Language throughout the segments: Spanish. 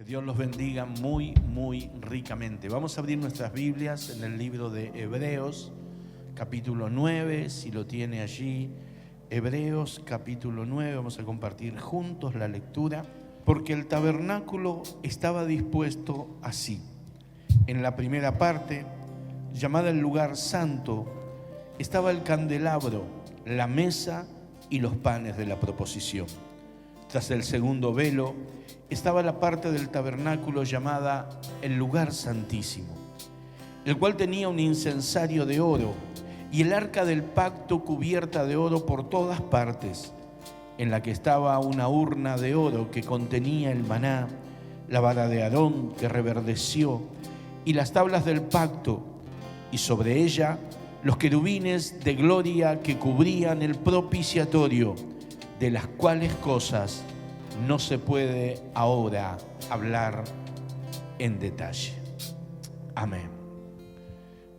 Dios los bendiga muy, muy ricamente. Vamos a abrir nuestras Biblias en el libro de Hebreos, capítulo 9, si lo tiene allí. Hebreos, capítulo 9, vamos a compartir juntos la lectura. Porque el tabernáculo estaba dispuesto así. En la primera parte, llamada el lugar santo, estaba el candelabro, la mesa y los panes de la proposición. Tras el segundo velo estaba la parte del tabernáculo llamada el lugar santísimo, el cual tenía un incensario de oro y el arca del pacto cubierta de oro por todas partes, en la que estaba una urna de oro que contenía el maná, la vara de Aarón que reverdeció y las tablas del pacto, y sobre ella los querubines de gloria que cubrían el propiciatorio, de las cuales cosas no se puede ahora hablar en detalle. Amén.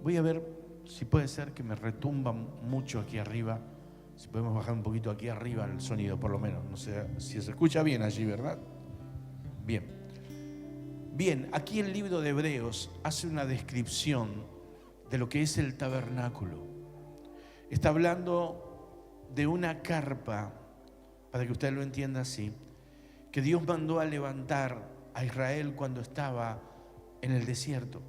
Voy a ver si puede ser que me retumba mucho aquí arriba. Si podemos bajar un poquito aquí arriba el sonido, por lo menos. No sé si se escucha bien allí, ¿verdad? Bien. Bien, aquí el libro de Hebreos hace una descripción de lo que es el tabernáculo. Está hablando de una carpa, para que usted lo entienda así, que Dios mandó a levantar a Israel cuando estaba en el desierto.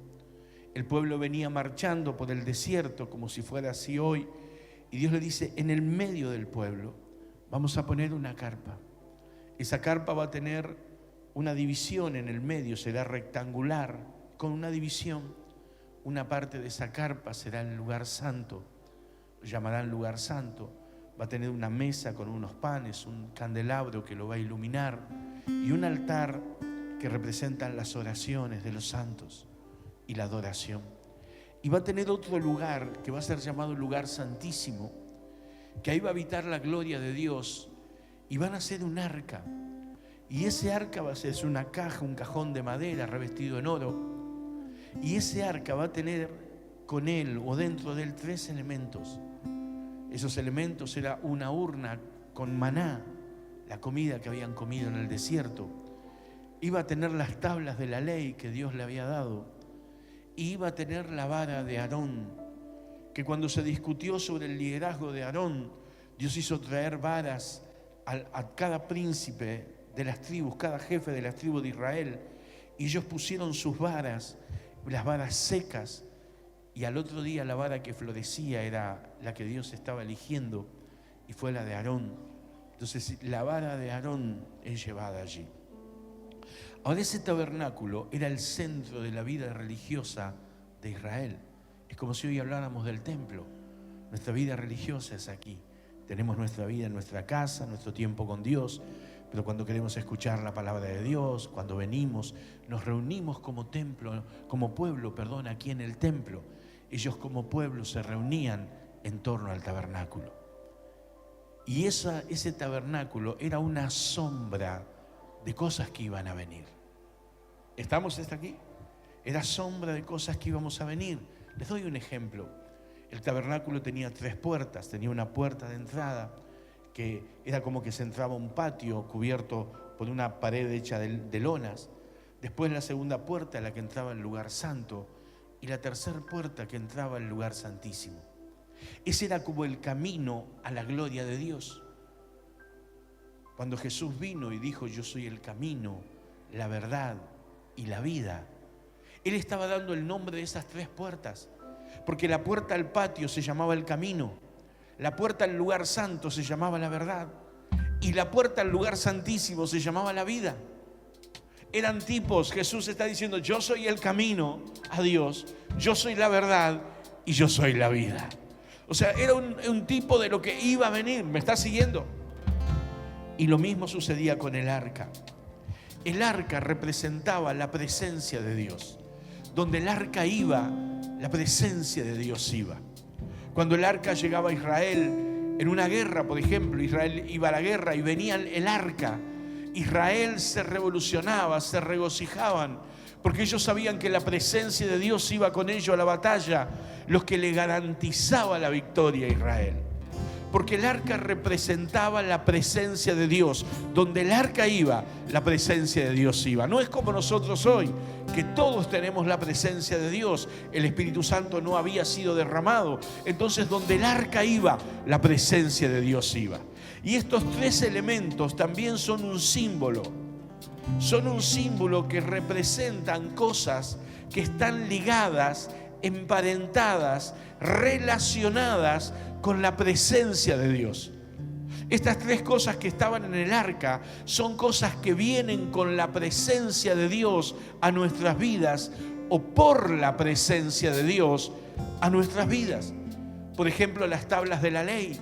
El pueblo venía marchando por el desierto como si fuera así hoy, y Dios le dice: en el medio del pueblo vamos a poner una carpa. Esa carpa va a tener una división en el medio, será rectangular, con una división. Una parte de esa carpa será el lugar santo, lo llamarán lugar santo. Va a tener una mesa con unos panes, un candelabro que lo va a iluminar y un altar que representan las oraciones de los santos y la adoración. Y va a tener otro lugar que va a ser llamado lugar santísimo, que ahí va a habitar la gloria de Dios, y van a hacer un arca. Y ese arca va a ser una caja, un cajón de madera revestido en oro. Y ese arca va a tener con él o dentro de él 3 elementos. Esos elementos era una urna con maná, la comida que habían comido en el desierto. Iba a tener las tablas de la ley que Dios le había dado. Y iba a tener la vara de Aarón, que cuando se discutió sobre el liderazgo de Aarón, Dios hizo traer varas a cada príncipe de las tribus, cada jefe de las tribus de Israel, y ellos pusieron sus varas, las varas secas, y al otro día la vara que florecía era la que Dios estaba eligiendo, y fue la de Aarón. Entonces la vara de Aarón es llevada allí. Ahora, ese tabernáculo era el centro de la vida religiosa de Israel. Es como si hoy habláramos del templo. Nuestra vida religiosa es aquí. Tenemos nuestra vida en nuestra casa, nuestro tiempo con Dios, pero cuando queremos escuchar la palabra de Dios, cuando venimos, nos reunimos como templo, como pueblo, aquí en el templo. Ellos como pueblo se reunían en torno al tabernáculo. Y ese tabernáculo era una sombra de cosas que iban a venir. ¿Estamos hasta aquí? Era sombra de cosas que íbamos a venir. Les doy un ejemplo. El tabernáculo tenía 3 puertas. Tenía una puerta de entrada que era como que se entraba a un patio cubierto por una pared hecha de lonas. Después la segunda puerta, la que entraba al lugar santo, y la tercera puerta que entraba al lugar santísimo. Ese era como el camino a la gloria de Dios. Cuando Jesús vino y dijo: yo soy el camino, la verdad y la vida, Él estaba dando el nombre de esas 3 puertas, porque la puerta al patio se llamaba el camino, la puerta al lugar santo se llamaba la verdad, y la puerta al lugar santísimo se llamaba la vida. Eran tipos. Jesús está diciendo: yo soy el camino a Dios, yo soy la verdad y yo soy la vida. O sea, era un tipo de lo que iba a venir. ¿Me está siguiendo? Y lo mismo sucedía con el arca. El arca representaba la presencia de Dios. Donde el arca iba, la presencia de Dios iba. Cuando el arca llegaba a Israel en una guerra, por ejemplo, Israel iba a la guerra y venía el arca, Israel se revolucionaba, se regocijaban, porque ellos sabían que la presencia de Dios iba con ellos a la batalla, lo que le garantizaba la victoria a Israel. Porque el arca representaba la presencia de Dios. Donde el arca iba, la presencia de Dios iba. No es como nosotros hoy, que todos tenemos la presencia de Dios. El Espíritu Santo no había sido derramado. Entonces, donde el arca iba, la presencia de Dios iba. Y estos tres elementos también son un símbolo. Son un símbolo que representan cosas que están ligadas, emparentadas, relacionadas con la presencia de Dios. Estas tres cosas que estaban en el arca son cosas que vienen con la presencia de Dios a nuestras vidas, o por la presencia de Dios a nuestras vidas. Por ejemplo, las tablas de la ley.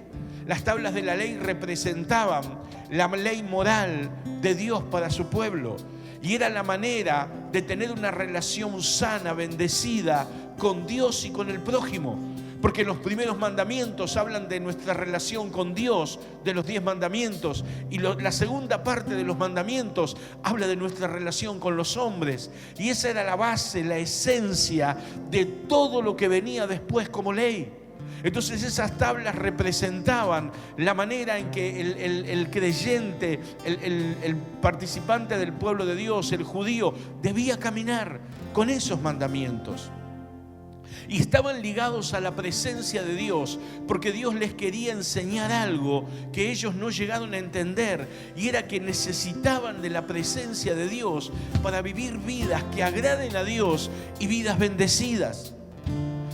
Las tablas de la ley representaban la ley moral de Dios para su pueblo. Y era la manera de tener una relación sana, bendecida con Dios y con el prójimo. Porque los primeros mandamientos hablan de nuestra relación con Dios, de los 10 mandamientos. Y la segunda parte de los mandamientos habla de nuestra relación con los hombres. Y esa era la base, la esencia de todo lo que venía después como ley. Entonces esas tablas representaban la manera en que el creyente, el participante del pueblo de Dios, el judío, debía caminar con esos mandamientos. Y estaban ligados a la presencia de Dios, porque Dios les quería enseñar algo que ellos no llegaron a entender, y era que necesitaban de la presencia de Dios para vivir vidas que agraden a Dios y vidas bendecidas.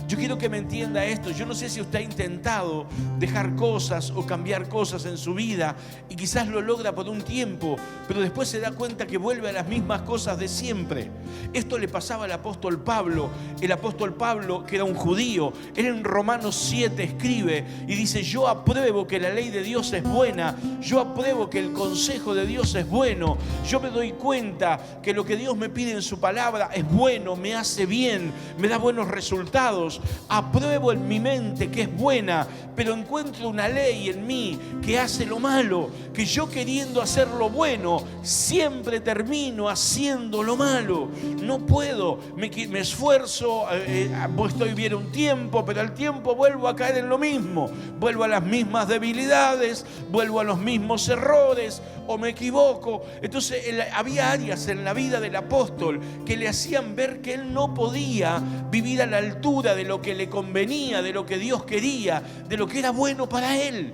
Yo quiero que me entienda esto. Yo no sé si usted ha intentado dejar cosas o cambiar cosas en su vida y quizás lo logra por un tiempo, pero después se da cuenta que vuelve a las mismas cosas de siempre. Esto le pasaba al apóstol Pablo. El apóstol Pablo, que era un judío, él en Romanos 7 escribe y dice: yo apruebo que la ley de Dios es buena, yo apruebo que el consejo de Dios es bueno, yo me doy cuenta que lo que Dios me pide en su palabra es bueno, me hace bien, me da buenos resultados. Apruebo en mi mente que es buena, pero encuentro una ley en mí que hace lo malo, que yo queriendo hacer lo bueno siempre termino haciendo lo malo. No puedo, me esfuerzo, estoy bien un tiempo, pero al tiempo vuelvo a caer en lo mismo, vuelvo a las mismas debilidades, vuelvo a los mismos errores o me equivoco. Entonces había áreas en la vida del apóstol que le hacían ver que él no podía vivir a la altura de lo que le convenía, de lo que Dios quería, de lo que era bueno para él.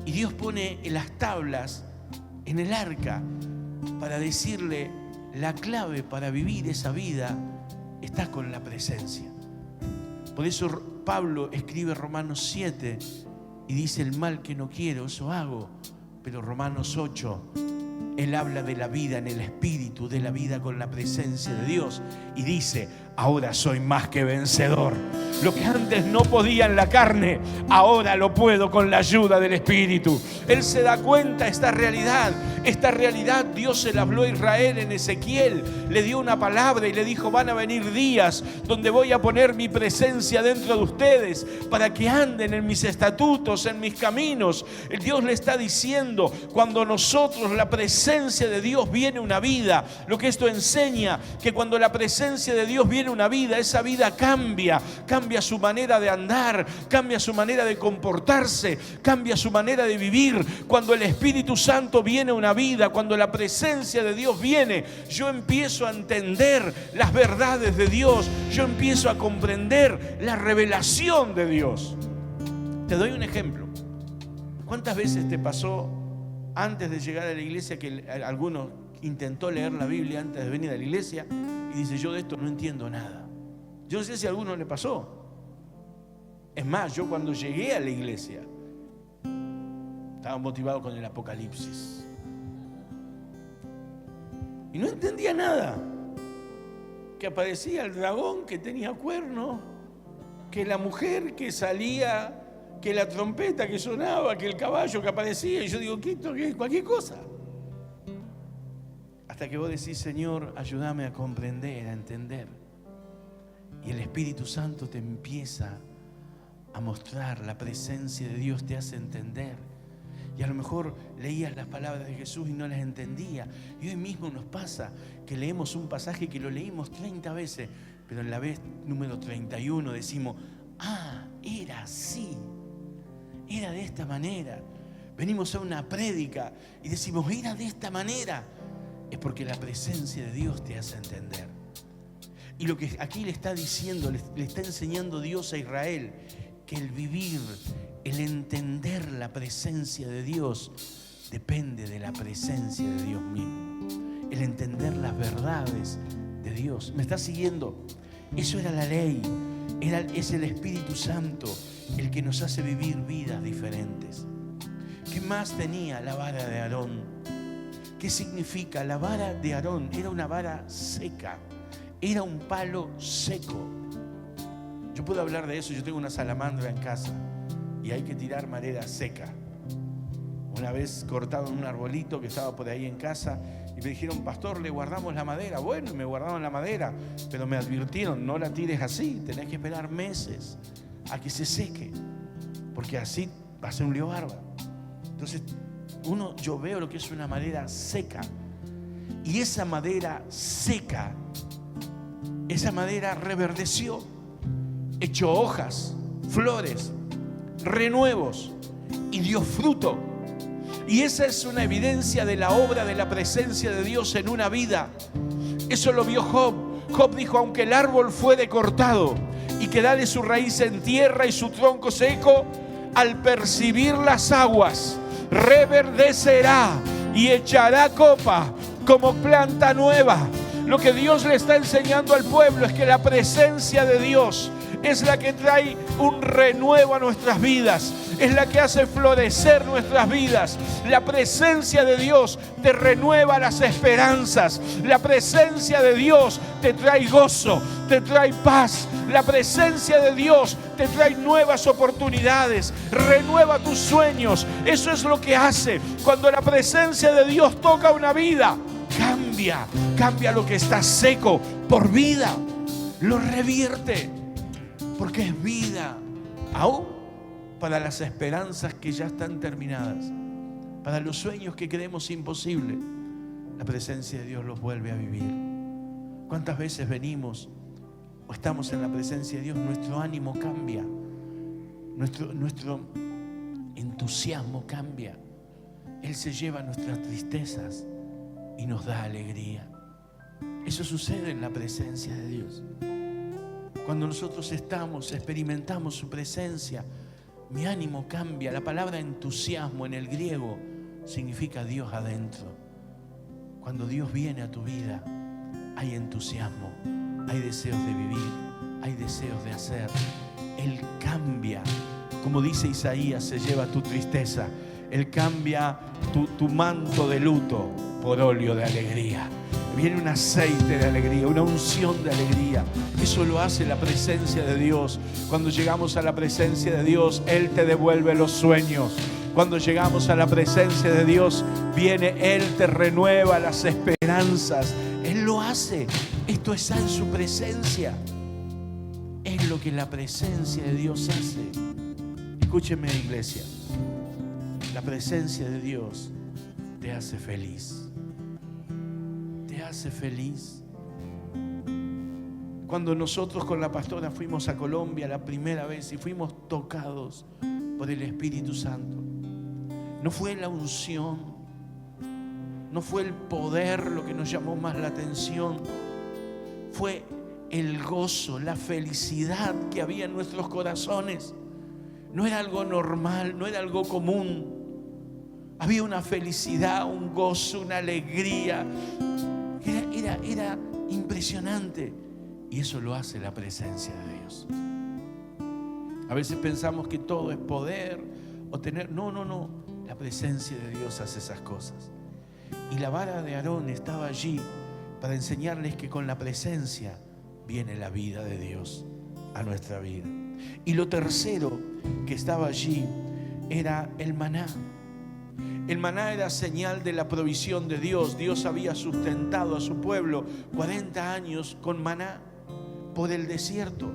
Y Dios pone las tablas en el arca para decirle: la clave para vivir esa vida está con la presencia. Por eso Pablo escribe Romanos 7 y dice: el mal que no quiero, eso hago. Pero Romanos 8, él habla de la vida en el Espíritu, de la vida con la presencia de Dios, y dice: ahora soy más que vencedor. Lo que antes no podía en la carne, ahora lo puedo con la ayuda del Espíritu. Él se da cuenta de esta realidad. Esta realidad Dios se la habló a Israel en Ezequiel. Le dio una palabra y le dijo: van a venir días donde voy a poner mi presencia dentro de ustedes para que anden en mis estatutos, en mis caminos. El Dios le está diciendo: cuando nosotros, la presencia de Dios viene una vida. Lo que esto enseña, que cuando la presencia de Dios viene una vida, esa vida cambia su manera de andar, cambia su manera de comportarse, cambia su manera de vivir. Cuando el Espíritu Santo viene a una vida, cuando la presencia de Dios viene, yo empiezo a entender las verdades de Dios, yo empiezo a comprender la revelación de Dios. Te doy un ejemplo. ¿Cuántas veces te pasó antes de llegar a la iglesia que alguno intentó leer la Biblia antes de venir a la iglesia y dice: yo de esto no entiendo nada? Yo no sé si a alguno le pasó. Es más, yo cuando llegué a la iglesia estaba motivado con el Apocalipsis y no entendía nada. Que aparecía el dragón que tenía cuerno, que la mujer que salía, que la trompeta que sonaba, que el caballo que aparecía. Y yo digo: ¿qué es? Cualquier cosa. Hasta que vos decís: Señor, ayúdame a comprender, a entender. Y el Espíritu Santo te empieza a mostrar, la presencia de Dios te hace entender. Y a lo mejor leías las palabras de Jesús y no las entendía. Y hoy mismo nos pasa que leemos un pasaje que lo leímos 30 veces, pero en la vez número 31 decimos: ah, era así. era de esta manera. Venimos a una prédica y decimos, era de esta manera. Es porque la presencia de Dios te hace entender. Y lo que aquí le está diciendo, le está enseñando Dios a Israel, que el vivir, el entender la presencia de Dios, depende de la presencia de Dios mismo. El entender las verdades de Dios. ¿Me está siguiendo? Eso era la ley. Es el Espíritu Santo el que nos hace vivir vidas diferentes. ¿Qué más tenía la vara de Aarón? ¿Qué significa? La vara de Aarón era una vara seca. Era un palo seco. Yo puedo hablar de eso. Yo tengo una salamandra en casa y hay que tirar madera seca. Una vez cortaron un arbolito que estaba por ahí en casa y me dijeron, pastor, le guardamos la madera. Bueno, me guardaron la madera, pero me advirtieron, no la tires así, tenés que esperar meses a que se seque, porque así va a ser un lío bárbaro. Entonces, yo veo lo que es una madera seca, y esa madera seca, esa madera reverdeció, echó hojas, flores, renuevos y dio fruto. Y esa es una evidencia de la obra de la presencia de Dios en una vida. Eso lo vio Job. Job dijo, aunque el árbol fuere cortado y quedare su raíz en tierra y su tronco seco, al percibir las aguas, reverdecerá y echará copa como planta nueva. Lo que Dios le está enseñando al pueblo es que la presencia de Dios es la que trae un renuevo a nuestras vidas, es la que hace florecer nuestras vidas. La presencia de Dios te renueva las esperanzas. La presencia de Dios te trae gozo, te trae paz. La presencia de Dios te trae nuevas oportunidades, renueva tus sueños. Eso es lo que hace cuando la presencia de Dios toca una vida. Cambia lo que está seco por vida, lo revierte, porque es vida, aún para las esperanzas que ya están terminadas, para los sueños que creemos imposibles. La presencia de Dios los vuelve a vivir. ¿Cuántas veces venimos o estamos en la presencia de Dios? Nuestro ánimo cambia, nuestro entusiasmo cambia. Él se lleva nuestras tristezas y nos da alegría. Eso sucede en la presencia de Dios. Cuando nosotros experimentamos su presencia, mi ánimo cambia. La palabra entusiasmo en el griego significa Dios adentro. Cuando Dios viene a tu vida, hay entusiasmo, hay deseos de vivir, hay deseos de hacer. Él cambia. Como dice Isaías, se lleva tu tristeza. Él cambia tu manto de luto por óleo de alegría. Viene un aceite de alegría, una unción de alegría. Eso lo hace la presencia de Dios. Cuando llegamos a la presencia de Dios, Él te devuelve los sueños. Cuando llegamos a la presencia de Dios, viene Él, te renueva las esperanzas. Él lo hace. Esto está en su presencia. Es lo que la presencia de Dios hace. Escúcheme, iglesia. La presencia de Dios te hace feliz. Te hace feliz. Cuando nosotros con la pastora fuimos a Colombia la primera vez y fuimos tocados por el Espíritu Santo, no fue la unción, no fue el poder lo que nos llamó más la atención, fue el gozo, la felicidad que había en nuestros corazones. No era algo normal, no era algo común. Había una felicidad, un gozo, una alegría. Era impresionante. Y eso lo hace la presencia de Dios. A veces pensamos que todo es poder o tener. No. La presencia de Dios hace esas cosas. Y la vara de Aarón estaba allí para enseñarles que con la presencia viene la vida de Dios a nuestra vida. Y lo tercero que estaba allí era el maná. El maná era señal de la provisión de Dios. Dios había sustentado a su pueblo 40 años con maná por el desierto.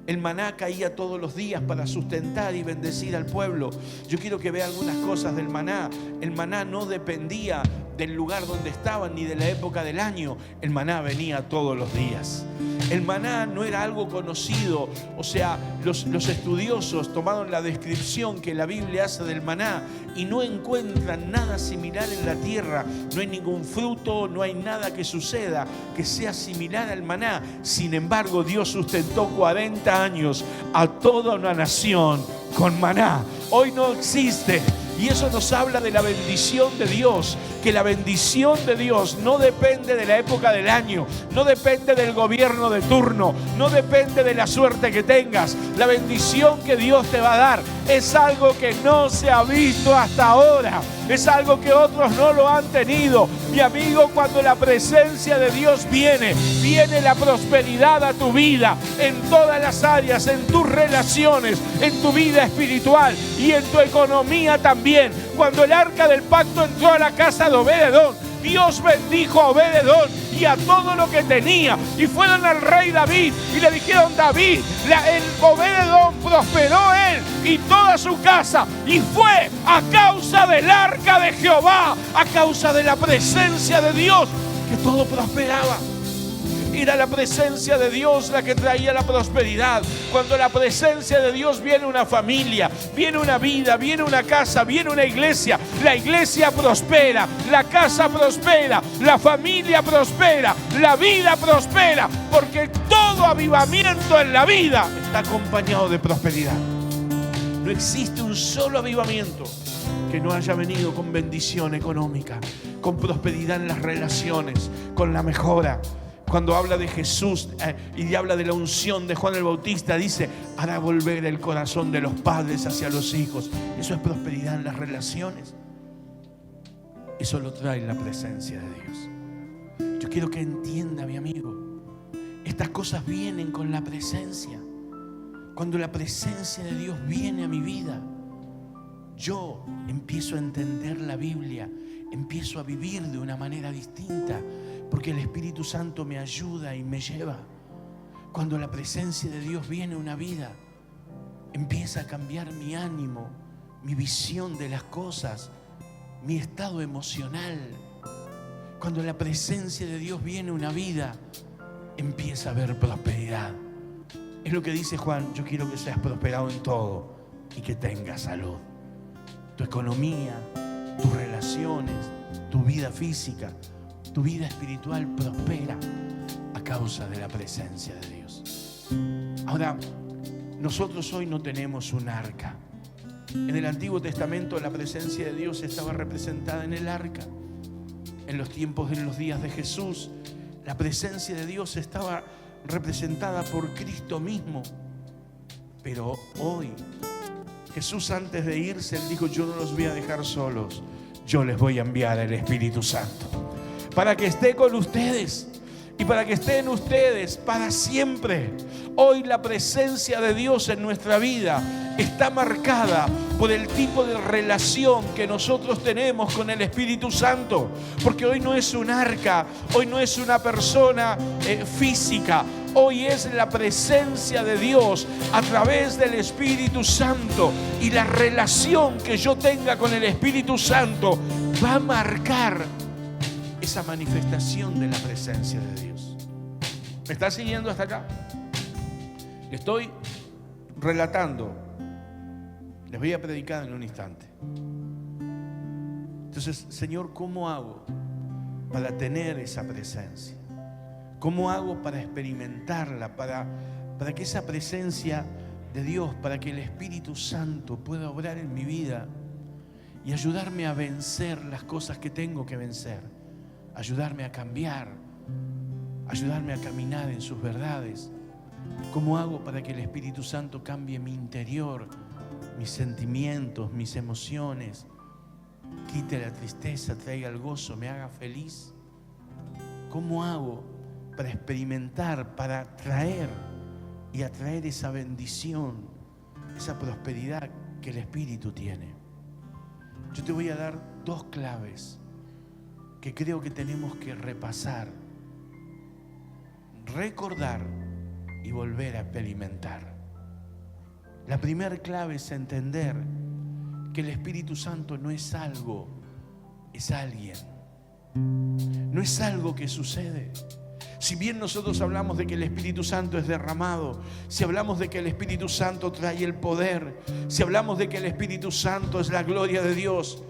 El maná caía todos los días para sustentar y bendecir al pueblo. Yo quiero que vea algunas cosas del maná. El maná no dependía del lugar donde estaban ni de la época del año. El maná venía todos los días. El maná no era algo conocido. O sea, los estudiosos tomaron la descripción que la Biblia hace del maná y no encuentran nada similar en la tierra. No hay ningún fruto, no hay nada que suceda que sea similar al maná. Sin embargo, Dios sustentó 40 años a toda una nación con maná. Hoy no existe. Y eso nos habla de la bendición de Dios, que la bendición de Dios no depende de la época del año, no depende del gobierno de turno, no depende de la suerte que tengas. La bendición que Dios te va a dar es algo que no se ha visto hasta ahora, es algo que otros no lo han tenido. Mi amigo, cuando la presencia de Dios viene la prosperidad a tu vida, en todas las áreas, en tus relaciones, en tu vida espiritual y en tu economía también. Cuando el arca del pacto entró a la casa de Obed-Edom, Dios bendijo a Obed-Edom y a todo lo que tenía. Y fueron al rey David y le dijeron: David, el Obed-Edom prosperó él y toda su casa. Y fue a causa del arca de Jehová, a causa de la presencia de Dios, que todo prosperaba. Era la presencia de Dios la que traía la prosperidad. Cuando la presencia de Dios viene una familia, viene una vida, viene una casa, viene una iglesia. La iglesia prospera, la casa prospera, la familia prospera, la vida prospera, porque todo avivamiento en la vida está acompañado de prosperidad. No existe un solo avivamiento que no haya venido con bendición económica, con prosperidad en las relaciones, con la mejora. Cuando habla de Jesús y habla de la unción de Juan el Bautista, dice: hará volver el corazón de los padres hacia los hijos. Eso es prosperidad en las relaciones. Eso lo trae la presencia de Dios. Yo quiero que entienda, mi amigo, estas cosas vienen con la presencia. Cuando la presencia de Dios viene a mi vida, yo empiezo a entender la Biblia, empiezo a vivir de una manera distinta, porque el Espíritu Santo me ayuda y me lleva. Cuando la presencia de Dios viene a una vida, empieza a cambiar mi ánimo, mi visión de las cosas, mi estado emocional. Cuando la presencia de Dios viene a una vida, empieza a haber prosperidad. Es lo que dice Juan: yo quiero que seas prosperado en todo y que tengas salud. Tu economía, tus relaciones, tu vida física, tu vida espiritual prospera a causa de la presencia de Dios. Ahora, nosotros hoy no tenemos un arca. En el Antiguo Testamento la presencia de Dios estaba representada en el arca. En los tiempos de los días de Jesús, la presencia de Dios estaba representada por Cristo mismo. Pero hoy, Jesús, antes de irse, Él dijo: yo no los voy a dejar solos, yo les voy a enviar el Espíritu Santo, para que esté con ustedes y para que estén ustedes para siempre. Hoy la presencia de Dios en nuestra vida está marcada por el tipo de relación que nosotros tenemos con el Espíritu Santo. Porque hoy no es un arca, hoy no es una persona física. Hoy es la presencia de Dios a través del Espíritu Santo. Y la relación que yo tenga con el Espíritu Santo va a marcar esa manifestación de la presencia de Dios. ¿Me está siguiendo hasta acá? Estoy relatando. Les voy a predicar en un instante. Entonces, Señor, ¿cómo hago para tener esa presencia? ¿Cómo hago para experimentarla? Para que esa presencia de Dios, para que el Espíritu Santo pueda obrar en mi vida y ayudarme a vencer las cosas que tengo que vencer, ayudarme a cambiar, ayudarme a caminar en sus verdades. ¿Cómo hago para que el Espíritu Santo cambie mi interior, mis sentimientos, mis emociones, quite la tristeza, traiga el gozo, me haga feliz? ¿Cómo hago para experimentar, para traer y atraer esa bendición, esa prosperidad que el Espíritu tiene? Yo te voy a dar 2 claves que creo que tenemos que repasar, recordar y volver a experimentar. La primera clave es entender que el Espíritu Santo no es algo, es alguien. No es algo que sucede, Si bien nosotros hablamos de que el Espíritu Santo es derramado, si hablamos de que el Espíritu Santo trae el poder, si hablamos de que el Espíritu Santo es la gloria de Dios,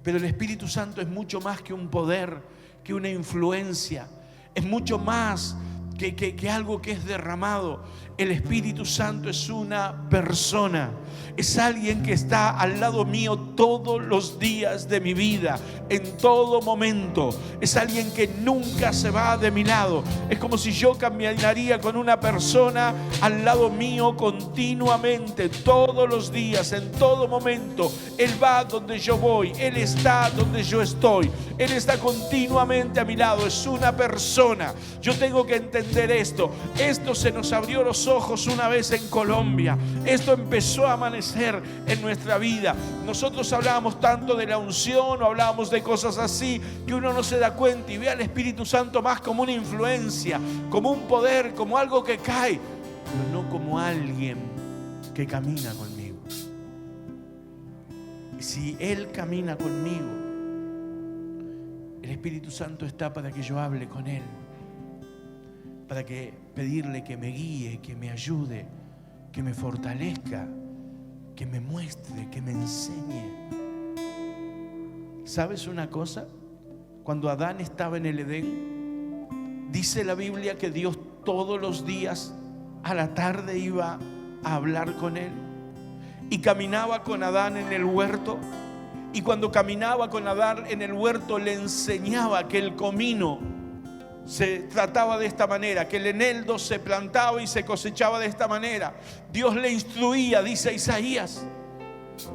pero el Espíritu Santo es mucho más que un poder, que una influencia, es mucho más que algo que es derramado. El Espíritu Santo es una persona, es alguien que está al lado mío todos los días de mi vida, en todo momento. Es alguien que nunca se va de mi lado. Es como si yo caminaría con una persona al lado mío continuamente, todos los días, en todo momento. Él va donde yo voy, Él está donde yo estoy, Él está continuamente a mi lado. Es una persona. Yo tengo que entender esto. Esto se nos abrió los ojos una vez en Colombia. Esto empezó a amanecer en nuestra vida. Nosotros hablábamos tanto de la unción, o hablábamos de cosas así, que uno no se da cuenta y ve al Espíritu Santo más como una influencia, como un poder, como algo que cae, pero no como alguien que camina conmigo. Y si Él camina conmigo, el Espíritu Santo está para que yo hable con Él, para que pedirle que me guíe, que me ayude, que me fortalezca, que me muestre, que me enseñe. ¿Sabes una cosa? Cuando Adán estaba en el Edén, dice la Biblia que Dios todos los días a la tarde iba a hablar con él y caminaba con Adán en el huerto. Y cuando caminaba con Adán en el huerto, le enseñaba que el comino se trataba de esta manera, que el eneldo se plantaba y se cosechaba de esta manera. Dios le instruía, dice Isaías.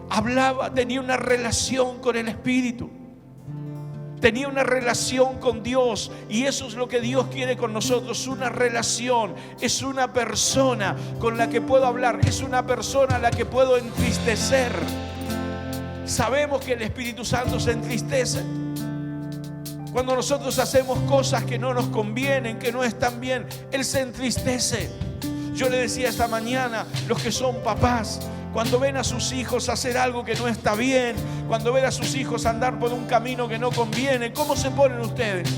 Hablaba, tenía una relación con el Espíritu, tenía una relación con Dios. Y eso es lo que Dios quiere con nosotros, una relación. Es una persona con la que puedo hablar, es una persona a la que puedo entristecer. Sabemos que el Espíritu Santo se entristece cuando nosotros hacemos cosas que no nos convienen, que no están bien. Él se entristece. Yo le decía esta mañana, los que son papás, cuando ven a sus hijos hacer algo que no está bien, cuando ven a sus hijos andar por un camino que no conviene, ¿cómo se ponen ustedes?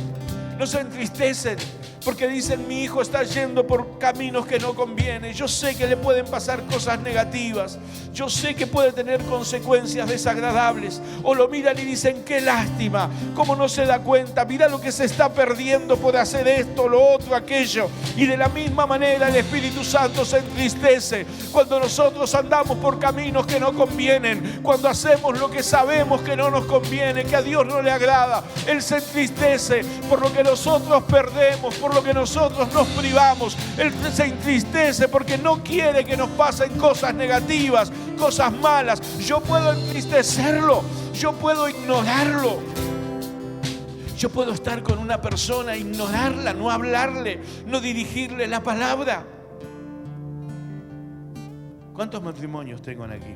No se entristecen porque dicen: mi hijo está yendo por caminos que no convienen. Yo sé que le pueden pasar cosas negativas, yo sé que puede tener consecuencias desagradables. O lo miran y dicen: qué lástima, cómo no se da cuenta, mira lo que se está perdiendo por hacer esto, lo otro, aquello. Y de la misma manera el Espíritu Santo se entristece cuando nosotros andamos por caminos que no convienen, cuando hacemos lo que sabemos que no nos conviene, que a Dios no le agrada. Él se entristece por lo que nosotros perdemos, por lo que nosotros nos privamos. Él se entristece porque no quiere que nos pasen cosas negativas, cosas malas. Yo puedo entristecerlo, yo puedo ignorarlo, yo puedo estar con una persona, ignorarla, no hablarle, no dirigirle la palabra. ¿Cuántos matrimonios tengo aquí?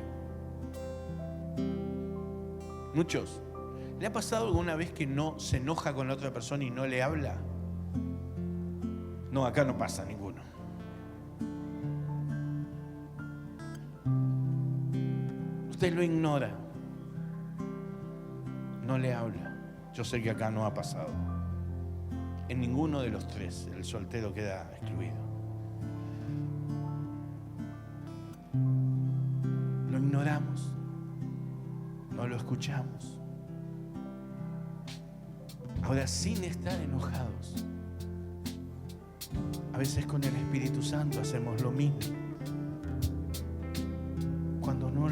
Muchos. ¿Le ha pasado alguna vez que no se enoja con la otra persona y no le habla? No, acá no pasa ninguno. Usted lo ignora, no le habla. Yo sé que acá no ha pasado. En ninguno de los tres el soltero queda excluido. Lo ignoramos, no lo escuchamos. Ahora, sin estar enojados, a veces con el Espíritu Santo hacemos lo mismo. Cuando no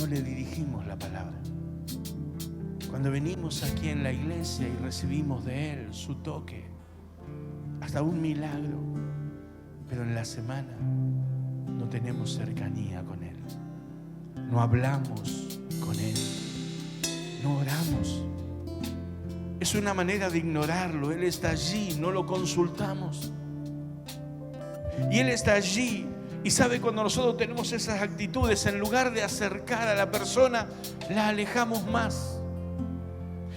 le dirigimos la palabra, cuando venimos aquí en la iglesia y recibimos de Él su toque, hasta un milagro, pero en la semana no tenemos cercanía con Él, no hablamos con Él, no oramos. Es una manera de ignorarlo. Él está allí, no lo consultamos. Y Él está allí. Y sabe, cuando nosotros tenemos esas actitudes, en lugar de acercar a la persona, la alejamos más.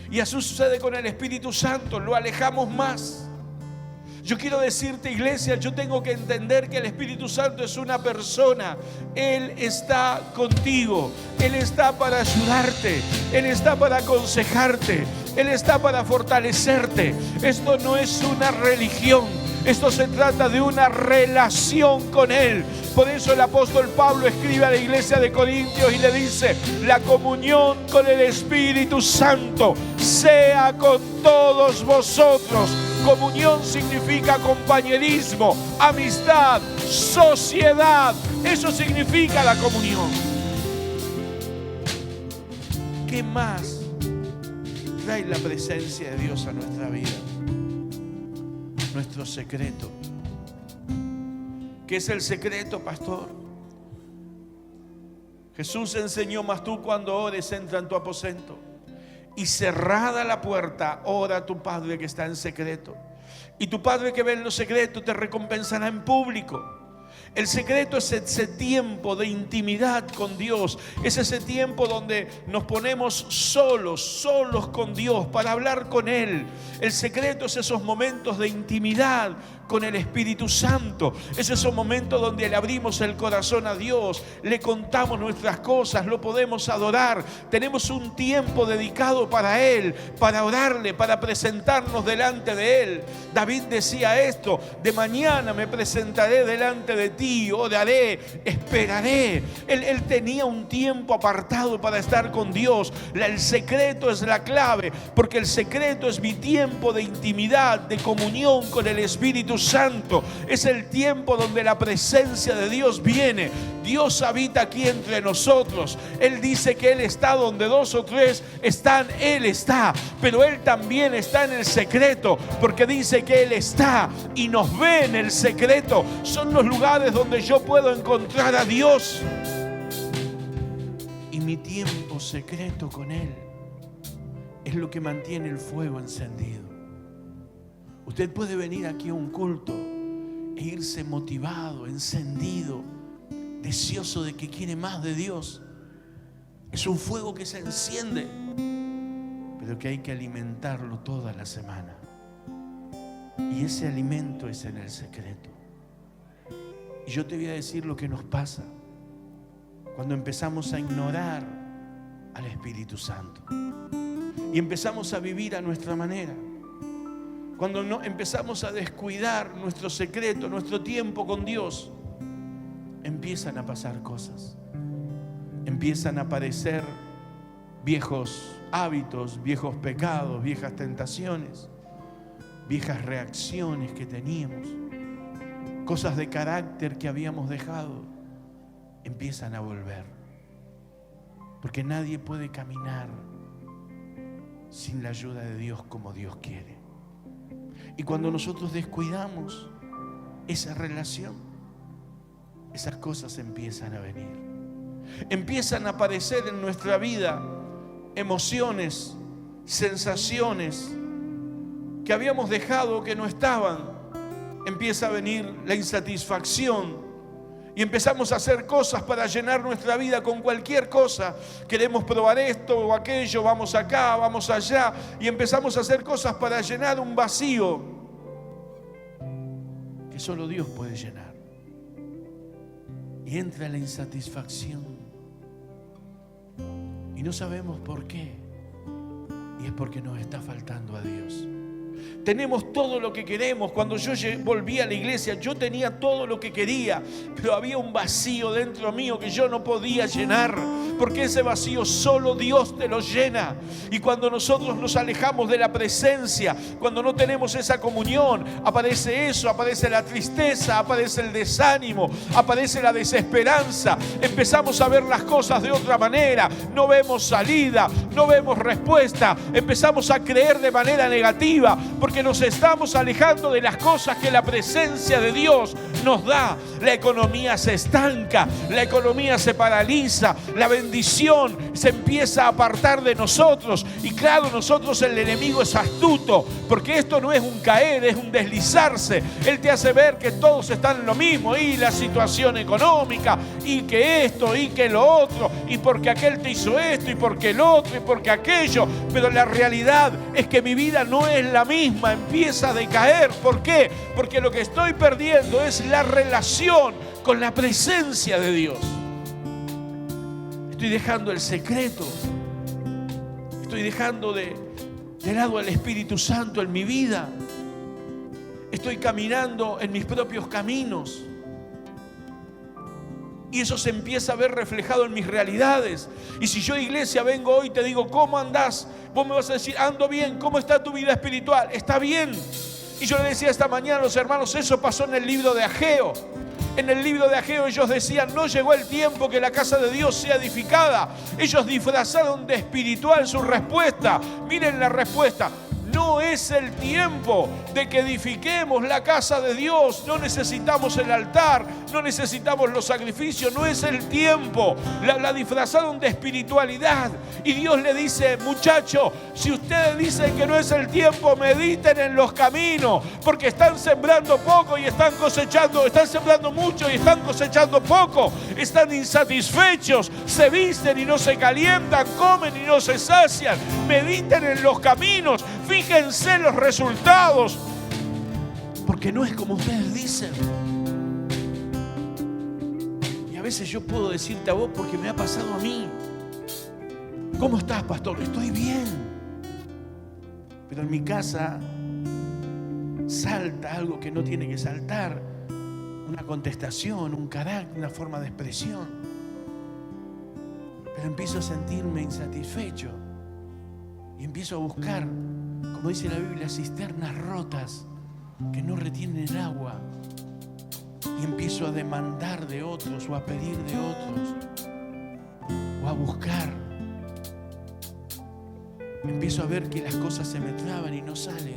Y así sucede con el Espíritu Santo, lo alejamos más. Yo quiero decirte, iglesia, yo tengo que entender que el Espíritu Santo es una persona. Él está contigo, Él está para ayudarte, Él está para aconsejarte. Él está para fortalecerte. Esto no es una religión. Esto se trata de una relación con Él. Por eso el apóstol Pablo escribe a la iglesia de Corintios y le dice: la comunión con el Espíritu Santo sea con todos vosotros. Comunión significa compañerismo, amistad, sociedad. Eso significa la comunión. ¿Qué más trae la presencia de Dios a nuestra vida? Nuestro secreto. ¿Qué es el secreto, pastor? Jesús enseñó: mas tú cuando ores, entra en tu aposento y cerrada la puerta, ora a tu Padre que está en secreto. Y tu Padre que ve en lo secreto te recompensará en público. El secreto es ese tiempo de intimidad con Dios. Es ese tiempo donde nos ponemos solos con Dios para hablar con Él. El secreto es esos momentos de intimidad con el Espíritu Santo. Es esos momentos donde le abrimos el corazón a Dios, le contamos nuestras cosas, lo podemos adorar. Tenemos un tiempo dedicado para Él, para orarle, para presentarnos delante de Él. David decía esto: de mañana me presentaré delante de ti, oraré, esperaré. Él tenía un tiempo apartado para estar con Dios. El secreto es la clave, porque el secreto es mi tiempo de intimidad, de comunión con el Espíritu Santo. Es el tiempo donde la presencia de Dios viene. Dios habita aquí entre nosotros. Él dice que Él está donde dos o tres están, Él está. Pero Él también está en el secreto, porque dice que Él está y nos ve en el secreto. Son los lugares donde yo puedo encontrar a Dios. Y mi tiempo secreto con Él es lo que mantiene el fuego encendido. Usted puede venir aquí a un culto e irse motivado, encendido, deseoso de que quiere más de Dios. Es un fuego que se enciende, pero que hay que alimentarlo toda la semana. Y ese alimento es en el secreto. Y yo te voy a decir lo que nos pasa cuando empezamos a ignorar al Espíritu Santo y empezamos a vivir a nuestra manera. Cuando no empezamos a descuidar nuestro secreto, nuestro tiempo con Dios, empiezan a pasar cosas. Empiezan a aparecer viejos hábitos, viejos pecados, viejas tentaciones, viejas reacciones que teníamos, cosas de carácter que habíamos dejado, empiezan a volver. Porque nadie puede caminar sin la ayuda de Dios como Dios quiere. Y cuando nosotros descuidamos esa relación, esas cosas empiezan a venir. Empiezan a aparecer en nuestra vida emociones, sensaciones que habíamos dejado que no estaban. Empieza a venir la insatisfacción y empezamos a hacer cosas para llenar nuestra vida con cualquier cosa. Queremos probar esto o aquello, vamos acá, vamos allá, y empezamos a hacer cosas para llenar un vacío que solo Dios puede llenar. Y entra la insatisfacción y no sabemos por qué, y es porque nos está faltando a Dios. Tenemos todo lo que queremos. Cuando yo volví a la iglesia, yo tenía todo lo que quería, pero había un vacío dentro mío que yo no podía llenar, porque ese vacío solo Dios te lo llena. Y cuando nosotros nos alejamos de la presencia, cuando no tenemos esa comunión, aparece eso, aparece la tristeza, aparece el desánimo, aparece la desesperanza. Empezamos a ver las cosas de otra manera, no vemos salida, no vemos respuesta, empezamos a creer de manera negativa, porque nos estamos alejando de las cosas que la presencia de Dios nos da. La economía se estanca, la economía se paraliza, la bendición se empieza a apartar de nosotros. Y claro, el enemigo es astuto, porque esto no es un caer, es un deslizarse. Él te hace ver que todos están en lo mismo, y la situación económica, y que esto, y que lo otro, y porque aquel te hizo esto, y porque el otro, y porque aquello. Pero la realidad es que mi vida no es la misma, empieza a decaer. ¿Por qué? Porque lo que estoy perdiendo es la relación con la presencia de Dios. Estoy dejando el secreto, estoy dejando de de lado al Espíritu Santo en mi vida. Estoy caminando en mis propios caminos. Y eso se empieza a ver reflejado en mis realidades. Y si yo, iglesia, vengo hoy y te digo, ¿cómo andás? Vos me vas a decir, ando bien. ¿Cómo está tu vida espiritual? Está bien. Y yo le decía esta mañana a los hermanos, eso pasó en el libro de Ageo. En el libro de Ageo ellos decían, no llegó el tiempo que la casa de Dios sea edificada. Ellos disfrazaron de espiritual su respuesta. Miren la respuesta. No es el tiempo de que edifiquemos la casa de Dios. No necesitamos el altar, no necesitamos los sacrificios. No es el tiempo. La disfrazaron de espiritualidad. Y Dios le dice, muchachos, si ustedes dicen que no es el tiempo, mediten en los caminos, porque están sembrando poco y están cosechando, están sembrando mucho y están cosechando poco. Están insatisfechos, se visten y no se calientan, comen y no se sacian. Mediten en los caminos. Fíjense los resultados, porque no es como ustedes dicen. Y a veces yo puedo decirte a vos porque me ha pasado a mí. ¿Cómo estás, pastor? Estoy bien. Pero en mi casa salta algo que no tiene que saltar. Una contestación, un carácter, una forma de expresión. Pero empiezo a sentirme insatisfecho. Y empiezo a buscar, como dice la Biblia, cisternas rotas que no retienen agua. Y empiezo a demandar de otros o a pedir de otros o a buscar. Empiezo a ver que las cosas se me traban y no salen.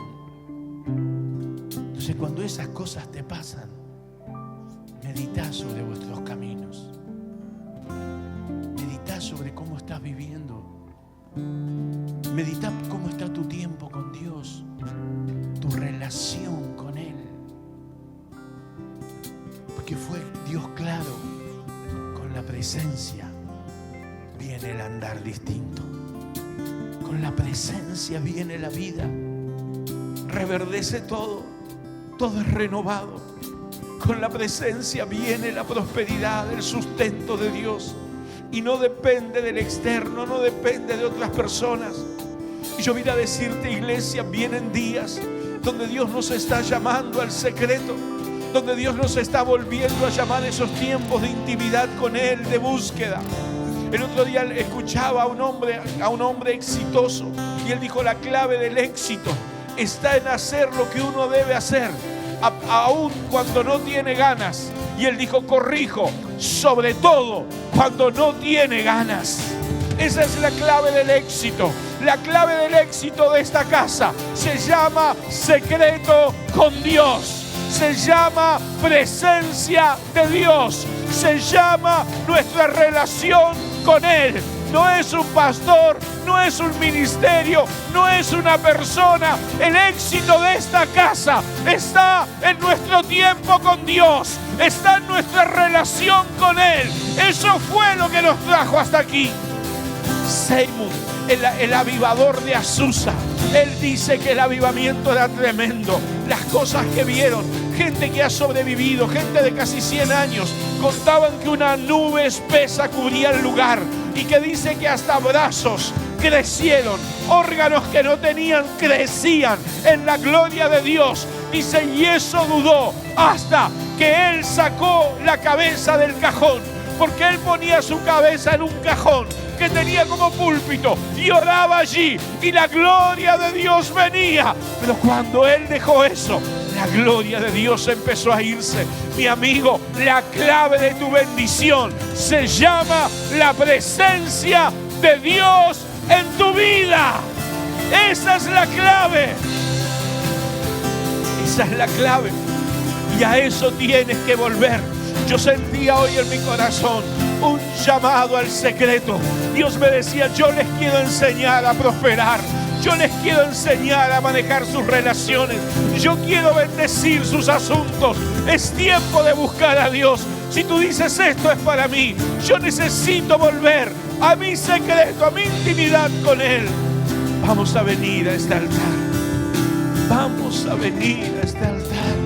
Entonces, cuando esas cosas te pasan, medita sobre vuestros caminos. Medita sobre cómo estás viviendo. Medita cómo está tu tiempo con Dios, tu relación con Él. Porque fue Dios claro, con la presencia viene el andar distinto. Con la presencia viene la vida. Reverdece todo, todo es renovado. Con la presencia viene la prosperidad, el sustento de Dios. Y no depende del externo, no depende de otras personas. Y yo vine a decirte, iglesia, vienen días donde Dios nos está llamando al secreto, donde Dios nos está volviendo a llamar esos tiempos de intimidad con Él, de búsqueda. El otro día escuchaba a un hombre exitoso, y él dijo, la clave del éxito está en hacer lo que uno debe hacer, aun cuando no tiene ganas. Y él dijo, corrijo, sobre todo cuando no tiene ganas. Esa es la clave del éxito. La clave del éxito de esta casa se llama secreto con Dios. Se llama presencia de Dios. Se llama nuestra relación con Él. No es un pastor, no es un ministerio, no es una persona. El éxito de esta casa está en nuestro tiempo con Dios. Está en nuestra relación con Él. Eso fue lo que nos trajo hasta aquí. Seymour, el avivador de Azusa, él dice que el avivamiento era tremendo. Las cosas que vieron, gente que ha sobrevivido, gente de casi 100 años, contaban que una nube espesa cubría el lugar y que dice que hasta brazos crecieron, órganos que no tenían crecían en la gloria de Dios. Dice, y eso dudó hasta que él sacó la cabeza del cajón, porque él ponía su cabeza en un cajón que tenía como púlpito y oraba allí y la gloria de Dios venía. Pero cuando él dejó eso, la gloria de Dios empezó a irse. Mi amigo, la clave de tu bendición se llama la presencia de Dios en tu vida. Esa es la clave. Esa es la clave. Y a eso tienes que volver. Yo sentía hoy en mi corazón un llamado al secreto. Dios me decía, yo les quiero enseñar a prosperar. Yo les quiero enseñar a manejar sus relaciones. Yo quiero bendecir sus asuntos. Es tiempo de buscar a Dios. Si tú dices, esto es para mí, yo necesito volver a mi secreto, a mi intimidad con Él. Vamos a venir a este altar. Vamos a venir a este altar.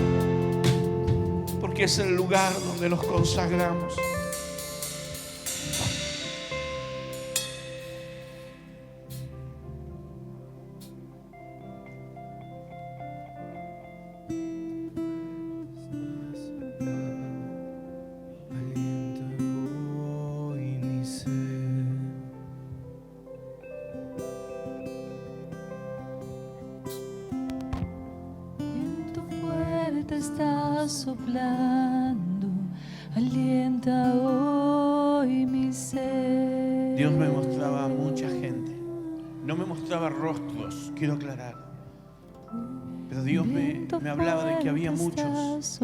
Porque es el lugar donde nos consagramos. está soplando, alienta hoy mi ser. Dios me mostraba a mucha gente. No me mostraba rostros, quiero aclarar. Pero Dios me hablaba de que había muchos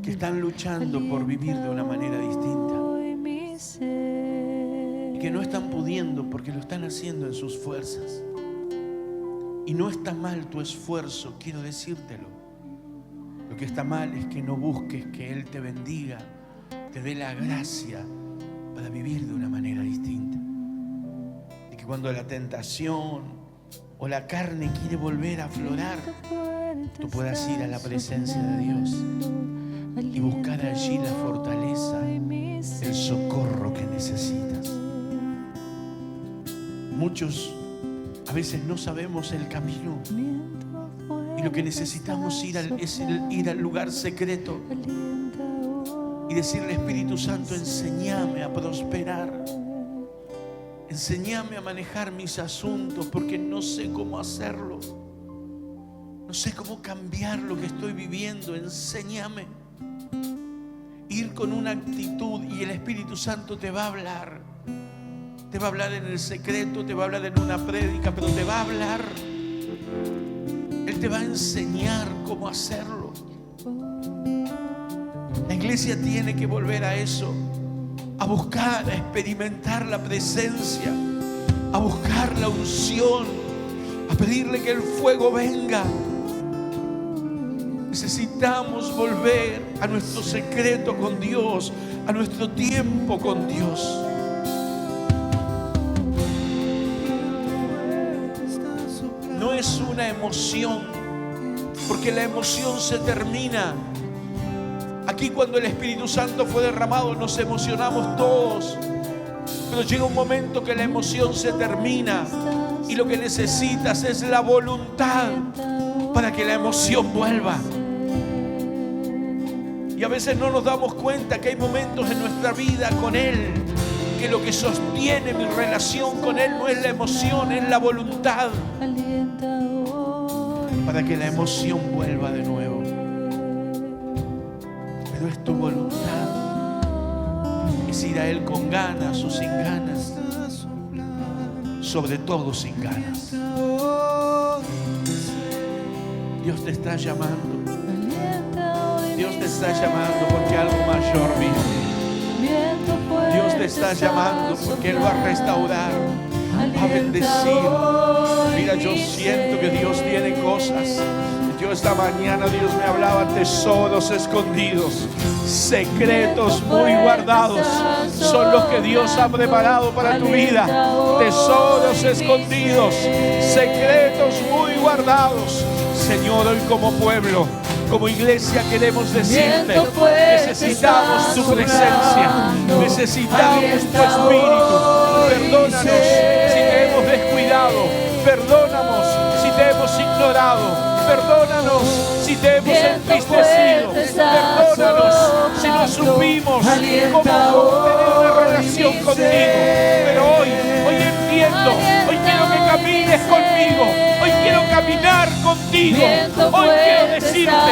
que están luchando por vivir de una manera distinta. Y que no están pudiendo porque lo están haciendo en sus fuerzas. Y no está mal tu esfuerzo, quiero decírtelo. Lo que está mal es que no busques que Él te bendiga, te dé la gracia para vivir de una manera distinta. Y que cuando la tentación o la carne quiere volver a aflorar, tú puedas ir a la presencia de Dios y buscar allí la fortaleza, el socorro que necesitas. Muchos a veces no sabemos el camino y lo que necesitamos es ir al lugar secreto y decirle: Espíritu Santo, enséñame a prosperar. Enséñame a manejar mis asuntos porque no sé cómo hacerlo. No sé cómo cambiar lo que estoy viviendo. Enséñame. Ir con una actitud y el Espíritu Santo te va a hablar. Te va a hablar en el secreto, te va a hablar en una prédica, pero te va a hablar. Él te va a enseñar cómo hacerlo. La iglesia tiene que volver a eso. A buscar, a experimentar la presencia, a buscar la unción, a pedirle que el fuego venga. Necesitamos volver a nuestro secreto con Dios, a nuestro tiempo con Dios. No es una emoción, porque la emoción se termina. Aquí cuando el Espíritu Santo fue derramado nos emocionamos todos, pero llega un momento que la emoción se termina y lo que necesitas es la voluntad para que la emoción vuelva. Y a veces no nos damos cuenta que hay momentos en nuestra vida con Él que lo que sostiene mi relación con Él no es la emoción, es la voluntad para que la emoción vuelva de nuevo. Es tu voluntad, es ir a Él con ganas o sin ganas, sobre todo sin ganas. Dios te está llamando, Dios te está llamando porque algo mayor viene. Dios te está llamando porque Él va a restaurar, va a bendecir. Mira, yo siento que Dios tiene cosas. Yo esta mañana Dios me hablaba: tesoros escondidos, secretos muy guardados son los que Dios ha preparado para tu vida. Tesoros escondidos, secretos muy guardados. Señor, hoy como pueblo, como iglesia queremos decirte: necesitamos tu presencia, necesitamos tu espíritu. Perdónanos si te hemos descuidado, perdónanos si te hemos ignorado. Perdónanos si te hemos entristecido. Perdónanos si no supimos cómo tener una relación contigo. Pero hoy entiendo. Hoy quiero que camines conmigo. Hoy quiero caminar contigo. Hoy quiero decirte: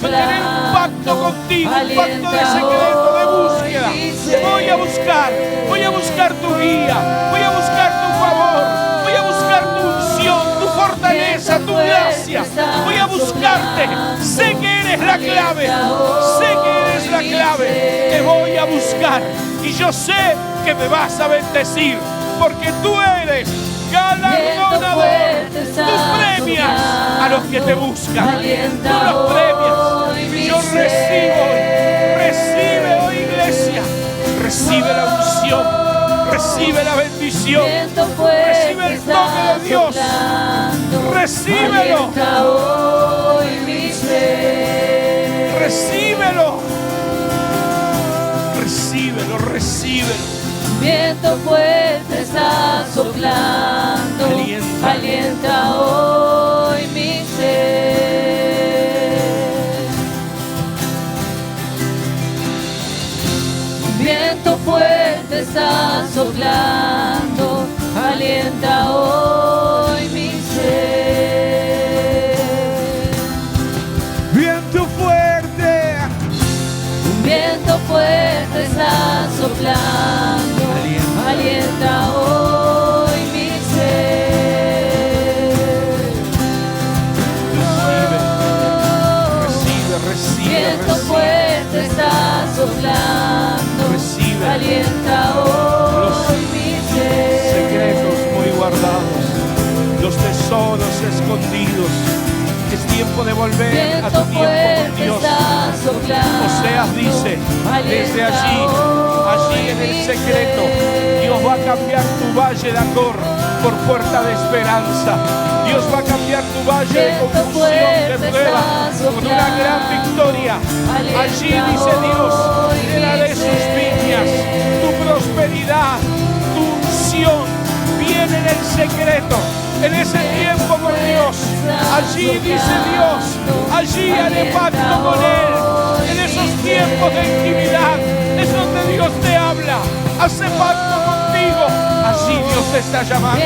tener un pacto contigo, un pacto de secreto, de búsqueda. Voy a buscar tu guía. Voy a buscar tu favor. Voy a buscar tu unción, tu fortaleza, tu gracia. Voy a buscarte. Sé que eres la clave. Sé que eres la clave. Te voy a buscar. Y yo sé que me vas a bendecir. Porque tú eres galardonador. Tú premias a los que te buscan. Tú los premias. Yo recibo hoy. Recibe hoy, iglesia. Recibe la unción. Recibe la bendición. Recibe el toque de Dios. Recíbelo. Recíbelo. Recíbelo, recíbelo. Viento fuerte está soplando. Alienta hoy mi ser. Viento fuerte está soplando. Alienta hoy mi ser. Viento fuerte soplando, alienta hoy mi ser. Recibe. Viento fuerte está soplando, alienta hoy mi ser. Secretos muy guardados, los tesoros escondidos. Es tiempo de volver a tu tiempo con Dios. Oseas dice, desde allí en el secreto, Dios va a cambiar tu valle de Acor por puerta de esperanza. Dios va a cambiar tu valle de confusión, de prueba, con una gran victoria. Allí dice Dios, llenaré sus viñas, tu prosperidad, tu unción viene en el secreto. En ese tiempo con Dios, allí dice Dios, allí haré pacto con Él. En esos tiempos de intimidad es donde Dios te habla, hace pacto contigo. Allí Dios te está llamando,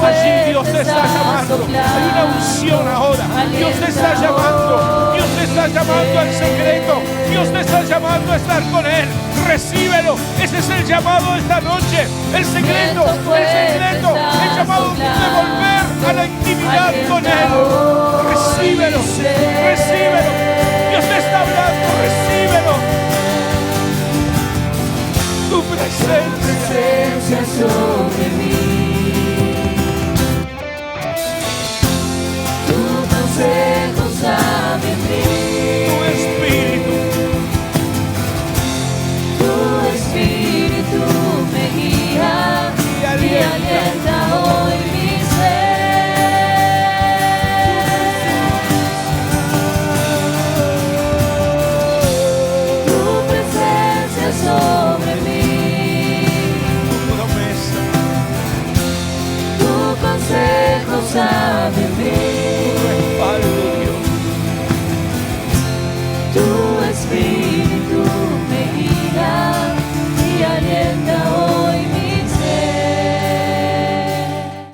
allí Dios te está llamando. Hay una unción ahora, Dios te está llamando, Dios te está llamando al secreto, Dios te está llamando a estar con Él. Recíbelo, ese es el llamado de esta noche, el secreto, el llamado de volver a la intimidad con Él. Recíbelo, recíbelo.